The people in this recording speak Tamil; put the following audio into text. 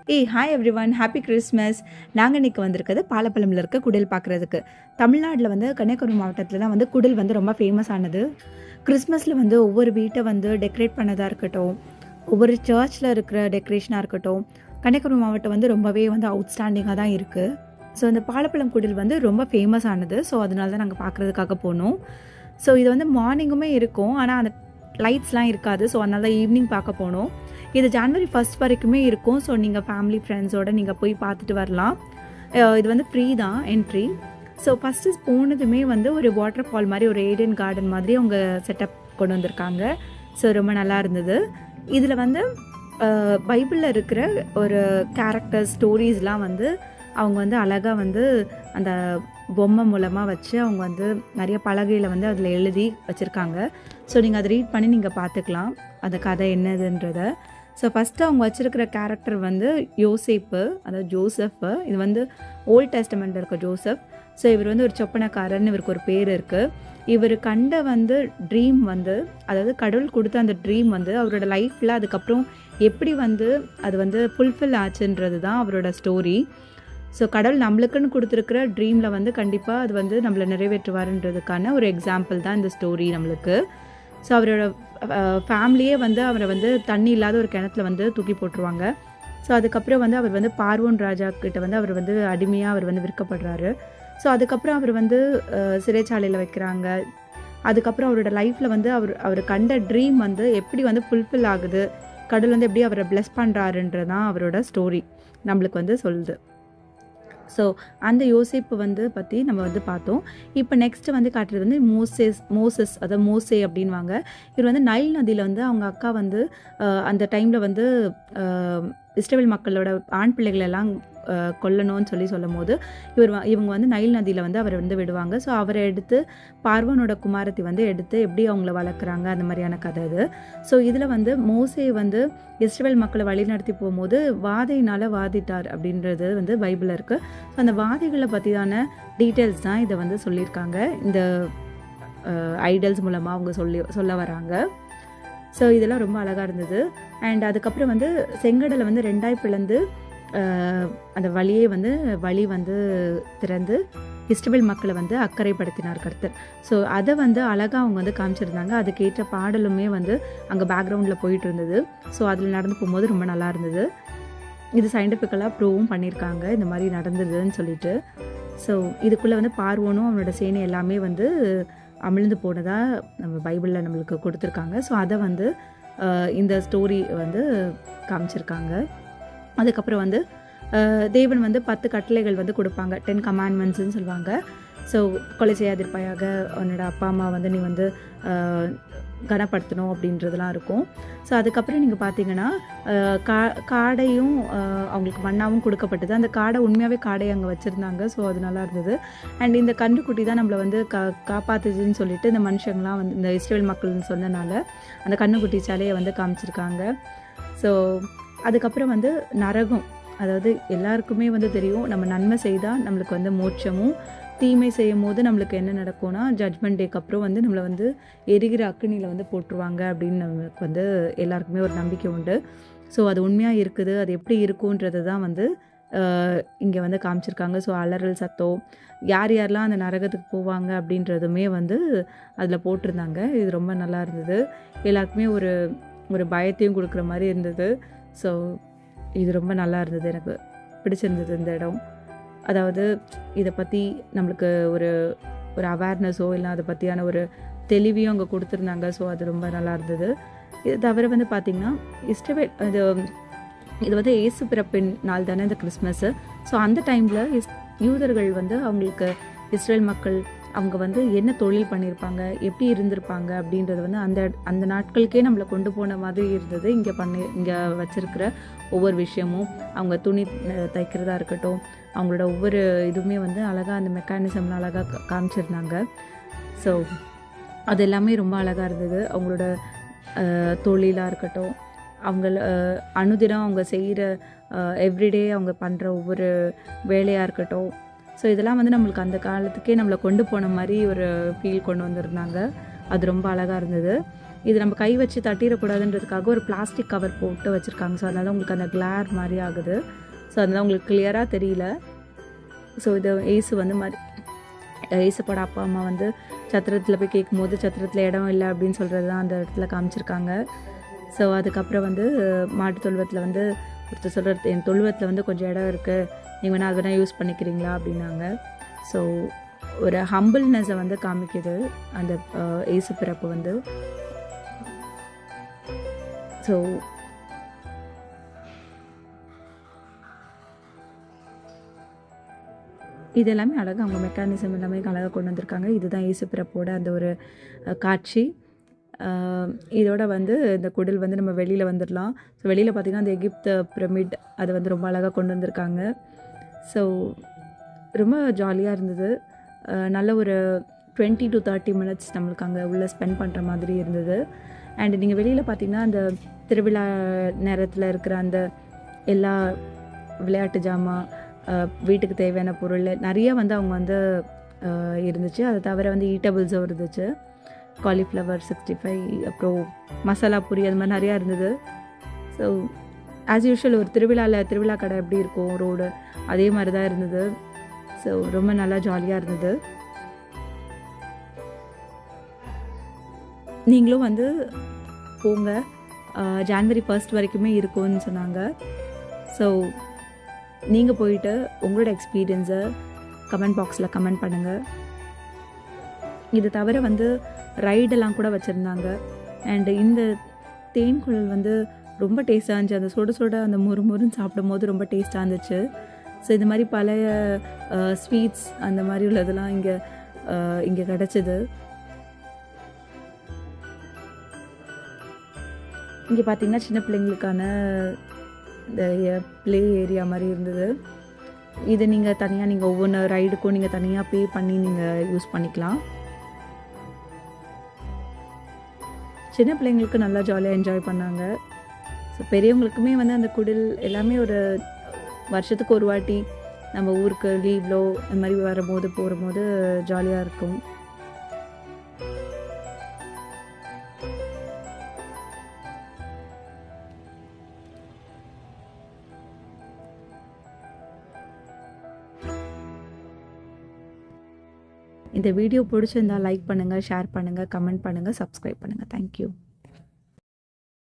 Hi everyone, happy Christmas. நாங்கள் இன்றைக்கி வந்திருக்கிறது பாலப்பழமில் இருக்க குடில் பார்க்குறதுக்கு. தமிழ்நாட்டில் வந்து கன்னியாகுமரி மாவட்டத்தில் தான் வந்து குடில் வந்து ரொம்ப ஃபேமஸ் ஆனது. கிறிஸ்மஸில் வந்து ஒவ்வொரு வீட்டை வந்து டெக்கரேட் பண்ணதாக இருக்கட்டும், ஒவ்வொரு சர்ச்சில் இருக்கிற டெக்கரேஷனாக இருக்கட்டும், கன்னியாகுமரி மாவட்டம் வந்து ரொம்பவே வந்து அவுட்ஸ்டாண்டிங்காக தான் இருக்குது. ஸோ அந்த பாலப்பழம் குடில் வந்து ரொம்ப ஃபேமஸ் ஆனது. ஸோ அதனால தான் நாங்கள் பார்க்குறதுக்காக போனோம். ஸோ இது வந்து மார்னிங்குமே இருக்கும், ஆனால் அந்த லைட்ஸ்லாம் இருக்காது. ஸோ அதனால தான் ஈவினிங் பார்க்க போனோம். இது ஜனவரி 1 வரைக்குமே இருக்கும். ஸோ நீங்கள் ஃபேமிலி ஃப்ரெண்ட்ஸோடு நீங்கள் போய் பார்த்துட்டு வரலாம். இது வந்து ஃப்ரீ தான் என்ட்ரி. ஸோ ஃபஸ்ட்டு போனதுமே வந்து ஒரு வாட்டர் ஃபால் மாதிரி, ஒரு ஏடன் கார்டன் மாதிரி அவங்க செட்டப் கொண்டு வந்திருக்காங்க. ஸோ ரொம்ப நல்லா இருந்தது. இதில் வந்து பைபிளில் இருக்கிற ஒரு கேரக்டர் ஸ்டோரிஸ்லாம் வந்து அவங்க வந்து அழகாக வந்து அந்த பொம்மை மூலமாக வச்சு அவங்க வந்து நிறைய பலகையில் வந்து அதில் எழுதி வச்சுருக்காங்க. ஸோ நீங்கள் அதை ரீட் பண்ணி நீங்கள் பார்த்துக்கலாம் அந்த கதை என்னதுன்றதை. ஸோ ஃபஸ்ட்டு அவங்க வச்சுருக்கிற கேரக்டர் வந்து யோசேப்பு, அதாவது ஜோசப்பு. இது வந்து ஓல்ட் டெஸ்டமெண்ட்டில் இருக்க ஜோசப். ஸோ இவர் வந்து ஒரு சொப்பனக்காரன், இவருக்கு ஒரு பேர் இருக்குது. இவர் கண்ட வந்து ட்ரீம் வந்து, அதாவது கடவுள் கொடுத்த அந்த ட்ரீம் வந்து அவரோட லைஃப்பில் அதுக்கப்புறம் எப்படி வந்து அது வந்து ஃபுல்ஃபில் ஆச்சுன்றது தான் அவரோட ஸ்டோரி. ஸோ கடவுள் நம்மளுக்குன்னு கொடுத்துருக்கிற ட்ரீமில் வந்து கண்டிப்பாக அது வந்து நம்மளை நிறைவேற்றுவாருன்றதுக்கான ஒரு எக்ஸாம்பிள் தான் இந்த ஸ்டோரி நம்மளுக்கு. ஸோ அவரோட ஃபேமிலியே வந்து அவரை வந்து தண்ணி இல்லாத ஒரு கிணத்துல வந்து தூக்கி போட்டுருவாங்க. ஸோ அதுக்கப்புறம் வந்து அவர் வந்து பார்வோன் ராஜா கிட்ட வந்து அவர் வந்து அடிமையாக அவர் வந்து விற்கப்படுறாரு. ஸோ அதுக்கப்புறம் அவர் வந்து சிறைச்சாலையில் வைக்கிறாங்க. அதுக்கப்புறம் அவரோட லைஃப்பில் வந்து அவர் கண்ட ட்ரீம் வந்து எப்படி வந்து ஃபுல்ஃபில் ஆகுது, கடவுள் வந்து எப்படி அவரை பிளஸ் பண்ணுறாருன்றது தான் அவரோட ஸ்டோரி நம்மளுக்கு வந்து சொல்லுது. ஸோ அந்த யோசேப்பு வந்து பற்றி நம்ம வந்து பார்த்தோம். இப்போ நெக்ஸ்ட்டு வந்து காட்டுறது வந்து மோசஸ், அதாவது மோசே அப்படின்வாங்க. இவர் வந்து நைல் நதியில் வந்து அவங்க அக்கா வந்து அந்த டைமில் வந்து இஸ்ரவேல் மக்களோட ஆண் பிள்ளைகளெல்லாம் கொல்லணும்னு சொல்லும் போது இவங்க வந்து நைல் நதியில் வந்து அவரை வந்து விடுவாங்க. ஸோ அவரை எடுத்து பார்வோனோட குமாரத்தை வந்து எடுத்து எப்படி அவங்கள வளர்க்குறாங்க, அந்த மாதிரியான கதை அது. ஸோ இதில் வந்து மோசே வந்து இஸ்ரவேல் மக்களை வழிநடத்தி போகும்போது வாதையினால் வாதிட்டார் அப்படின்றது வந்து பைபிளில் இருக்குது. ஸோ அந்த வாதைகளை பற்றியான டீட்டெயில்ஸ் தான் இதை வந்து சொல்லியிருக்காங்க. இந்த ஐடல்ஸ் மூலமாக அவங்க சொல்ல வராங்க. ஸோ இதெல்லாம் ரொம்ப அழகாக இருந்தது. அண்ட் அதுக்கப்புறம் வந்து செங்கடலை வந்து ரெண்டாய் பிளந்து அந்த வழி வந்து திறந்து இஸ்ரவேல் மக்களை வந்து அக்கறைப்படுத்தினார் கர்த்தர். ஸோ அதை வந்து அழகாக அவங்க வந்து காமிச்சிருந்தாங்க. அதுக்கேற்ற பாடலுமே வந்து அங்கே பேக்ரவுண்டில் போயிட்டு இருந்தது. ஸோ அதில் நடந்து போகும்போது ரொம்ப நல்லா இருந்தது. இது சயின்டிஃபிக்கலாக ப்ரூவும் பண்ணியிருக்காங்க இந்த மாதிரி நடந்ததுன்னு சொல்லிட்டு. ஸோ இதுக்குள்ளே வந்து பார்வோனும் அவனோட சேனை எல்லாமே வந்து அமிழ்ந்து போனதாக நம்ம பைபிளில் நம்மளுக்கு கொடுத்துருக்காங்க. ஸோ அதை வந்து இந்த ஸ்டோரி வந்து காமிச்சிருக்காங்க. அதுக்கப்புறம் வந்து தேவன் வந்து 10 கட்டளைகள் வந்து கொடுப்பாங்க, 10 கமாண்ட்மெண்ட்ஸ்ன்னு சொல்லுவாங்க. ஸோ கொலை செய்யாதிருப்பாயாக, உன்னோட அப்பா அம்மா வந்து நீ வந்து கனப்படுத்தணும் அப்படின்றதுலாம் இருக்கும். ஸோ அதுக்கப்புறம் நீங்கள் பார்த்தீங்கன்னா காடையும் அவங்களுக்கு மண்ணாவும் கொடுக்கப்பட்டது. அந்த காடை உண்மையாகவே காடை அங்கே வச்சுருந்தாங்க. ஸோ அது நல்லா இருந்தது. அண்ட் இந்த கன்றுக்குட்டி தான் நம்மளை வந்து காப்பாற்றுதுன்னு சொல்லிட்டு இந்த மனுஷங்களாம் வந்து இந்த இஸ்ரவேல் மக்கள்னு சொன்னனால அந்த கன்றுக்குட்டி சிலையை வந்து காமிச்சிருக்காங்க. ஸோ அதுக்கப்புறம் வந்து நரகம், அதாவது எல்லாருக்குமே வந்து தெரியும், நம்ம நன்மை செய்தால் நம்மளுக்கு வந்து மோட்சமும், தீமை செய்யும் போது நம்மளுக்கு என்ன நடக்கும்னா ஜட்மெண்ட் டேக்கு அப்புறம் வந்து நம்மளை வந்து எரிகிற அக்கினியில் வந்து போட்டுருவாங்க அப்படின்னு நம்மளுக்கு வந்து எல்லாருக்குமே ஒரு நம்பிக்கை உண்டு. ஸோ அது உண்மையாக இருக்குது, அது எப்படி இருக்குன்றது தான் வந்து இங்கே வந்து காமிச்சிருக்காங்க. ஸோ அலறல் சத்தம், யாரெல்லாம் அந்த நரகத்துக்கு போவாங்க அப்படின்றதுமே வந்து அதில் போட்டிருந்தாங்க. இது ரொம்ப நல்லா இருந்தது. எல்லாருக்குமே ஒரு பயத்தையும் கொடுக்குற மாதிரி இருந்தது. ஸோ இது ரொம்ப நல்லா இருந்தது, எனக்கு பிடிச்சிருந்தது இந்த இடம். அதாவது இதை பற்றி நம்மளுக்கு ஒரு அவேர்னஸோ இல்லை அதை பற்றியான ஒரு தெளிவையும் அங்கே கொடுத்துருந்தாங்க. ஸோ அது ரொம்ப நல்லா இருந்தது. இது தவிர வந்து பார்த்திங்கன்னா இது வந்து இயேசு பிறப்பின் நாள் தானே இந்த கிறிஸ்மஸ்ஸு. ஸோ அந்த டைமில் யூதர்கள் வந்து அவங்களுக்கு இஸ்ரேல் மக்கள் அவங்க வந்து என்ன தொழில் பண்ணியிருப்பாங்க, எப்படி இருந்திருப்பாங்க அப்படின்றது வந்து அந்த நாட்களுக்கே நம்மளை கொண்டு போன மாதிரி இருந்தது. இங்கே வச்சுருக்கிற ஒவ்வொரு விஷயமும், அவங்க துணி தைக்கிறதா இருக்கட்டும், அவங்களோட ஒவ்வொரு இதுவுமே வந்து அழகாக அந்த மெக்கானிசம்லாம் அழகாக காமிச்சிருந்தாங்க. ஸோ அது எல்லாமே ரொம்ப அழகாக இருந்தது. அவங்களோட தொழிலாக இருக்கட்டும், அவங்கள அனுதினம் அவங்க செய்கிற எவ்ரிடே அவங்க பண்ணுற ஒவ்வொரு வேலையாக இருக்கட்டும். ஸோ இதெல்லாம் வந்து நம்மளுக்கு அந்த காலத்துக்கே நம்மளை கொண்டு போன மாதிரி ஒரு ஃபீல் கொண்டு வந்திருந்தாங்க. அது ரொம்ப அழகாக இருந்தது. இது நம்ம கை வச்சு தட்டிடக்கூடாதுன்றதுக்காக ஒரு பிளாஸ்டிக் கவர் போட்டு வச்சுருக்காங்க. ஸோ அதனால உங்களுக்கு அந்த கிளார் மாதிரி ஆகுது. ஸோ அதனால உங்களுக்கு கிளியராக தெரியல. ஸோ இது ஏசு வந்து ஏசப்போட அப்பா அம்மா வந்து சத்திரத்தில் போய் கேட்கும்போது சத்திரத்தில் இடம் இல்லை அப்படின்னு சொல்கிறது தான் அந்த இடத்துல காமிச்சிருக்காங்க. ஸோ அதுக்கப்புறம் வந்து மாட்டு தொழுவத்தில் வந்து ஒருத்தர் சொல்கிறது, என் தொழுவத்தில் வந்து கொஞ்சம் இடம் இருக்குது, நீங்கள் வேணால் அது வேணால் யூஸ் பண்ணிக்கிறீங்களா அப்படின்னாங்க. ஸோ ஒரு ஹம்பிள்னஸை வந்து காமிக்குது அந்த ஏசு பிறப்பு வந்து. ஸோ இது எல்லாமே அழகாக அவங்க மெக்கானிசம் எல்லாமே அழகாக கொண்டு வந்திருக்காங்க. இதுதான் ஏசு பிறப்போட அந்த ஒரு காட்சி. இதோட வந்து இந்த குடில் வந்து நம்ம வெளியில் வந்துடலாம். ஸோ வெளியில் பார்த்திங்கன்னா அந்த எகிப்து பிரமிட் அதை வந்து ரொம்ப அழகாக கொண்டு வந்திருக்காங்க. ஸோ ரொம்ப ஜாலியாக இருந்தது. நல்ல ஒரு 20 to 30 minutes நம்மளுக்கு அங்கே உள்ளே ஸ்பெண்ட் பண்ணுற மாதிரி இருந்தது. அண்ட் நீங்கள் வெளியில் பார்த்திங்கன்னா அந்த திருவிழா நேரத்தில் இருக்கிற அந்த எல்லா விளையாட்டு ஜாமான், வீட்டுக்கு தேவையான பொருள் நிறைய வந்து அவங்க வந்து இருந்துச்சு. அதை தவிர வந்து ஈட்டபிள்ஸும் இருந்துச்சு. காலிஃப்ளவர் 65, அப்புறம் மசாலா பூரி, அது மாதிரி நிறையா இருந்தது. ஸோ ஆஸ் யூஷுவல் ஒரு திருவிழா கடை எப்படி இருக்கும் ரோடு, அதே மாதிரி தான் இருந்தது. ஸோ ரொம்ப நல்லா ஜாலியாக இருந்தது. நீங்களும் வந்து போங்க. ஜான்வரி 1 வரைக்குமே இருக்கும்னு சொன்னாங்க. ஸோ நீங்கள் போயிட்டு உங்களோட எக்ஸ்பீரியன்ஸை கமெண்ட் பாக்ஸில் கமெண்ட் பண்ணுங்கள். இது தவிர வந்து ரைடெல்லாம் கூட வச்சுருந்தாங்க. அண்டு இந்த தேன் குழல் வந்து ரொம்ப டேஸ்ட்டாக இருந்துச்சு. அந்த சுட சுட அந்த முறுமுறுன்னு சாப்பிடும் போது ரொம்ப டேஸ்ட்டாக இருந்துச்சு. ஸோ இது மாதிரி பழைய ஸ்வீட்ஸ் அந்த மாதிரி உள்ளதெல்லாம் இங்கே கிடச்சிது. இங்கே பார்த்திங்கன்னா சின்ன பிள்ளைங்களுக்கான இந்த ப்ளே ஏரியா மாதிரி இருந்தது. இது நீங்கள் தனியாக நீங்கள் ஒவ்வொன்று ரைடுக்கும் நீங்கள் தனியாக பே பண்ணி நீங்கள் யூஸ் பண்ணிக்கலாம். சின்ன பிள்ளைங்களுக்கு நல்லா ஜாலியாக என்ஜாய் பண்ணாங்க. ஸோ பெரியவங்களுக்குமே வந்து அந்த குடில் எல்லாமே ஒரு வருஷத்துக்கு ஒரு வாட்டி நம்ம ஊருக்கு லீவ்லோ இந்த மாதிரி போகும்போது ஜாலியாக இருக்கும். இந்த வீடியோ பிடிச்சிருந்தால் லைக் பண்ணுங்கள், ஷேர் பண்ணுங்கள், கமெண்ட் பண்ணுங்கள், சப்ஸ்கிரைப் பண்ணுங்கள். தேங்க்யூ.